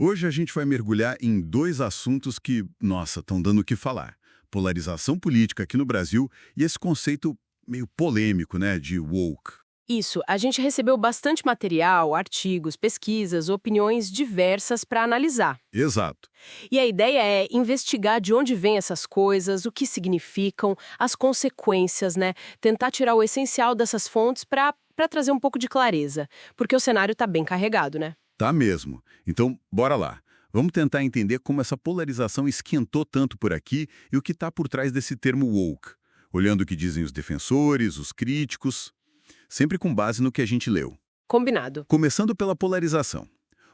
Hoje a gente vai mergulhar em dois assuntos que, nossa, estão dando o que falar. Polarização política aqui no Brasil e esse conceito meio polêmico, né, de woke. Isso, a gente recebeu bastante material, artigos, pesquisas, opiniões diversas para analisar. Exato. E a ideia é investigar de onde vêm essas coisas, o que significam, as consequências, né? Tentar tirar o essencial dessas fontes para trazer um pouco de clareza, porque o cenário está bem carregado, né? Tá mesmo. Então, bora lá. Vamos tentar entender como essa polarização esquentou tanto por aqui e o que está por trás desse termo woke. Olhando o que dizem os defensores, os críticos, sempre com base no que a gente leu. Combinado. Começando pela polarização.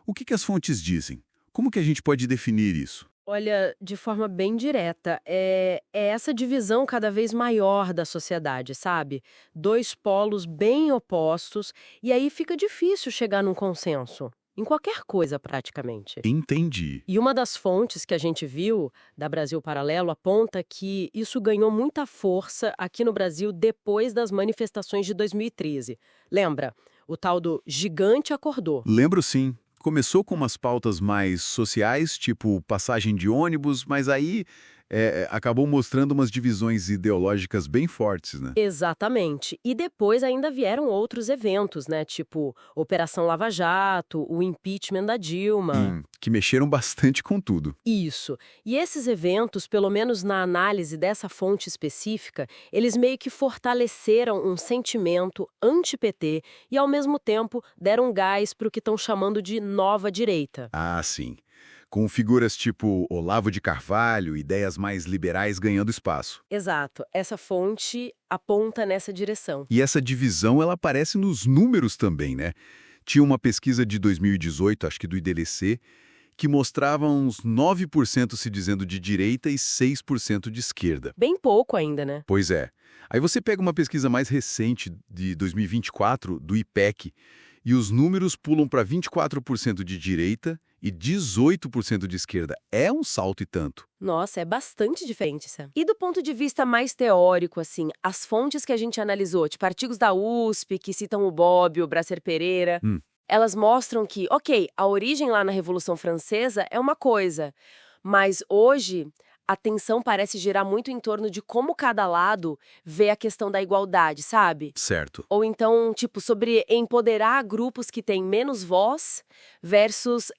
O que as fontes dizem? Como que a gente pode definir isso? Olha, de forma bem direta, é essa divisão cada vez maior da sociedade, sabe? Dois polos bem opostos, e aí fica difícil chegar num consenso. Em qualquer coisa, praticamente. Entendi. E uma das fontes que a gente viu, da Brasil Paralelo, aponta que isso ganhou muita força aqui no Brasil depois das manifestações de 2013. Lembra? O tal do gigante acordou. Lembro sim. Começou com umas pautas mais sociais, tipo passagem de ônibus, mas aí acabou mostrando umas divisões ideológicas bem fortes, né? Exatamente. E depois ainda vieram outros eventos, né? Tipo Operação Lava Jato, o impeachment da Dilma. Que mexeram bastante com tudo. Isso. E esses eventos, pelo menos na análise dessa fonte específica, eles meio que fortaleceram um sentimento anti-PT e, ao mesmo tempo, deram gás para o que estão chamando de nova direita. Ah, sim. Com figuras tipo Olavo de Carvalho, ideias mais liberais ganhando espaço. Exato. Essa fonte aponta nessa direção. E essa divisão, ela aparece nos números também, né? Tinha uma pesquisa de 2018, acho que do IDLC, que mostrava uns 9% se dizendo de direita e 6% de esquerda. Bem pouco ainda, né? Pois é. Aí você pega uma pesquisa mais recente, de 2024, do IPEC, e os números pulam para 24% de direita e 18% de esquerda. É um salto e tanto. Nossa, é bastante diferente, Sam. E do ponto de vista mais teórico, assim, as fontes que a gente analisou, tipo artigos da USP, que citam o Bobbio, o Brasser Pereira, elas mostram que, ok, a origem lá na Revolução Francesa é uma coisa, mas hoje a tensão parece girar muito em torno de como cada lado vê a questão da igualdade, sabe? Certo. Ou então, tipo, sobre empoderar grupos que têm menos voz versus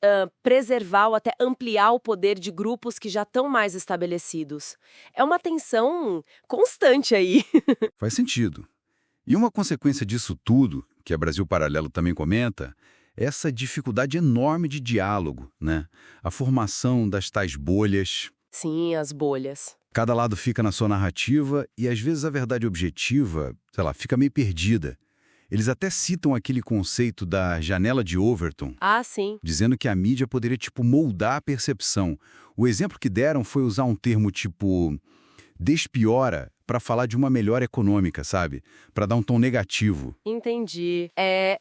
preservar ou até ampliar o poder de grupos que já estão mais estabelecidos. É uma tensão constante aí. Faz sentido. E uma consequência disso tudo, que a Brasil Paralelo também comenta, é essa dificuldade enorme de diálogo, né? A formação das tais bolhas. Sim, as bolhas. Cada lado fica na sua narrativa e às vezes a verdade objetiva, sei lá, fica meio perdida. Eles até citam aquele conceito da janela de Overton, Ah, sim. dizendo que a mídia poderia, tipo, moldar a percepção. O exemplo que deram foi usar um termo tipo despiora para falar de uma melhora econômica, sabe? Para dar um tom negativo. Entendi.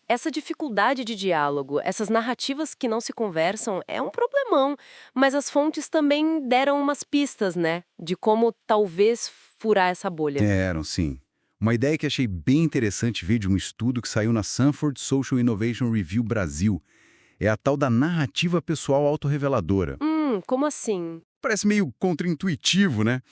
Essa dificuldade de diálogo, essas narrativas que não se conversam, é um problemão. Mas as fontes também deram umas pistas, né? De como talvez furar essa bolha. Eram, sim. Uma ideia que achei bem interessante veio de um estudo que saiu na Sanford Social Innovation Review Brasil. É a tal da narrativa pessoal autorreveladora. Como assim? Parece meio contraintuitivo, né?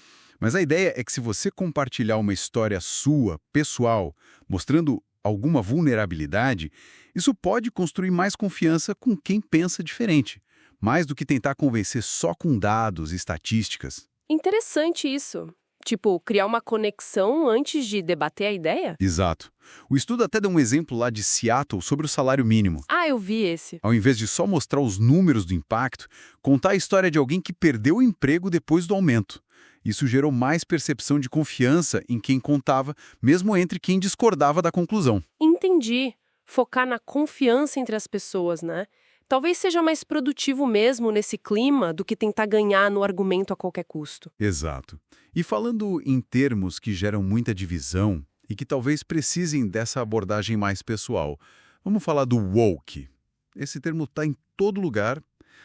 Mas a ideia é que se você compartilhar uma história sua, pessoal, mostrando alguma vulnerabilidade, isso pode construir mais confiança com quem pensa diferente, mais do que tentar convencer só com dados e estatísticas. Interessante isso. Tipo, criar uma conexão antes de debater a ideia? Exato. O estudo até deu um exemplo lá de Seattle sobre o salário mínimo. Ah, eu vi esse. Ao invés de só mostrar os números do impacto, contar a história de alguém que perdeu o emprego depois do aumento. Isso gerou mais percepção de confiança em quem contava, mesmo entre quem discordava da conclusão. Entendi. Focar na confiança entre as pessoas, né? Talvez seja mais produtivo mesmo nesse clima do que tentar ganhar no argumento a qualquer custo. Exato. E falando em termos que geram muita divisão e que talvez precisem dessa abordagem mais pessoal, vamos falar do woke. Esse termo está em todo lugar.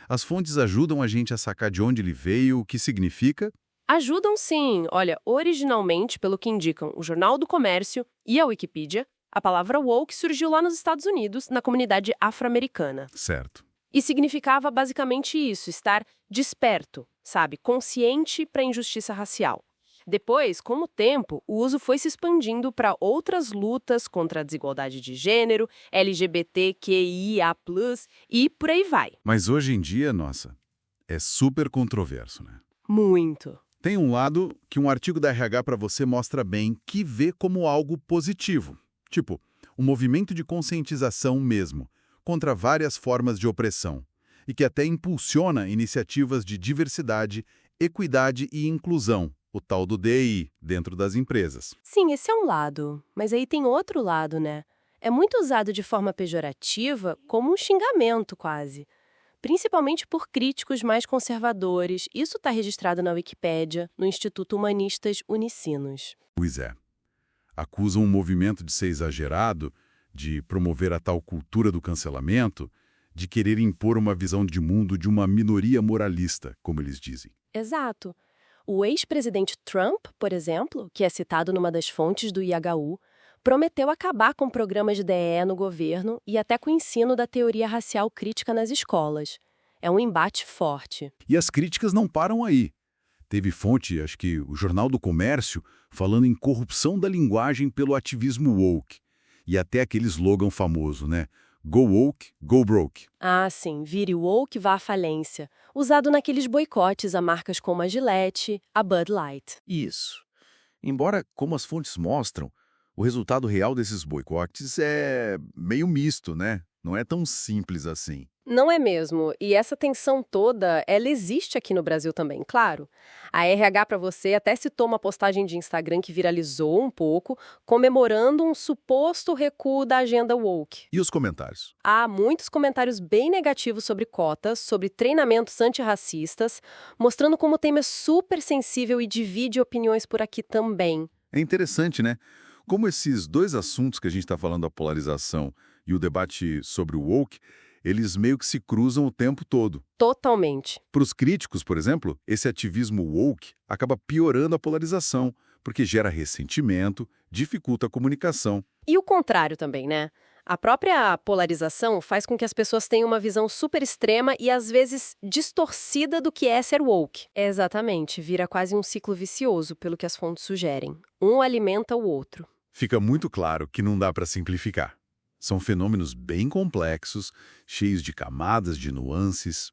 As fontes ajudam a gente a sacar de onde ele veio, o que significa. Ajudam sim. Olha, originalmente, pelo que indicam o Jornal do Comércio e a Wikipedia, a palavra woke surgiu lá nos Estados Unidos, na comunidade afro-americana. Certo. E significava basicamente isso, estar desperto, sabe? Consciente para a injustiça racial. Depois, com o tempo, o uso foi se expandindo para outras lutas contra a desigualdade de gênero, LGBTQIA+, e por aí vai. Mas hoje em dia, nossa, é super controverso, né? Muito. Tem um lado que um artigo da RH para você mostra bem que vê como algo positivo. Tipo, um movimento de conscientização mesmo, contra várias formas de opressão, e que até impulsiona iniciativas de diversidade, equidade e inclusão, o tal do DEI, dentro das empresas. Sim, esse é um lado. Mas aí tem outro lado, né? É muito usado de forma pejorativa, como um xingamento quase. Principalmente por críticos mais conservadores. Isso está registrado na Wikipédia, no Instituto Humanistas Unicinos. Pois é. Acusam um movimento de ser exagerado, de promover a tal cultura do cancelamento, de querer impor uma visão de mundo de uma minoria moralista, como eles dizem. Exato. O ex-presidente Trump, por exemplo, que é citado numa das fontes do IHU, prometeu acabar com programas de DE no governo e até com o ensino da teoria racial crítica nas escolas. É um embate forte. E as críticas não param aí. Teve fonte, acho que o Jornal do Comércio, falando em corrupção da linguagem pelo ativismo woke. E até aquele slogan famoso, né? Go woke, go broke. Ah, sim, vire woke, vá à falência. Usado naqueles boicotes a marcas como a Gillette, a Bud Light. Isso. Embora, como as fontes mostram, o resultado real desses boicotes é meio misto, né? Não é tão simples assim. Não é mesmo. E essa tensão toda, ela existe aqui no Brasil também, claro. A RH para você até citou uma postagem de Instagram que viralizou um pouco, comemorando um suposto recuo da agenda woke. E os comentários? Há muitos comentários bem negativos sobre cotas, sobre treinamentos antirracistas, mostrando como o tema é super sensível e divide opiniões por aqui também. É interessante, né? Como esses dois assuntos que a gente está falando, a polarização e o debate sobre o woke, eles meio que se cruzam o tempo todo. Totalmente. Para os críticos, por exemplo, esse ativismo woke acaba piorando a polarização, porque gera ressentimento, dificulta a comunicação. E o contrário também, né? A própria polarização faz com que as pessoas tenham uma visão super extrema e, às vezes, distorcida do que é ser woke. Exatamente, vira quase um ciclo vicioso, pelo que as fontes sugerem. Um alimenta o outro. Fica muito claro que não dá para simplificar. São fenômenos bem complexos, cheios de camadas, de nuances.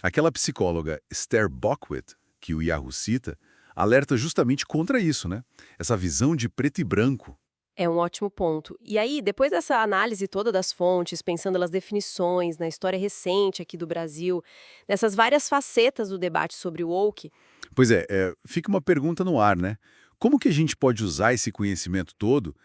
Aquela psicóloga Esther Bockwit, que o Yahoo cita, alerta justamente contra isso, né? Essa visão de preto e branco. É um ótimo ponto. E aí, depois dessa análise toda das fontes, pensando nas definições, na história recente aqui do Brasil, nessas várias facetas do debate sobre o woke... Pois é, fica uma pergunta no ar, né? Como que a gente pode usar esse conhecimento todo,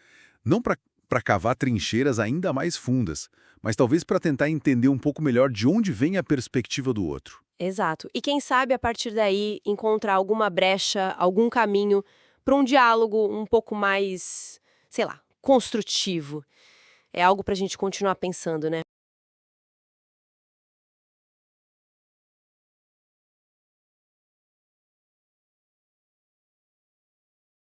não para cavar trincheiras ainda mais fundas, mas talvez para tentar entender um pouco melhor de onde vem a perspectiva do outro? Exato. E quem sabe, a partir daí, encontrar alguma brecha, algum caminho para um diálogo um pouco mais, sei lá, construtivo. É algo para a gente continuar pensando, né?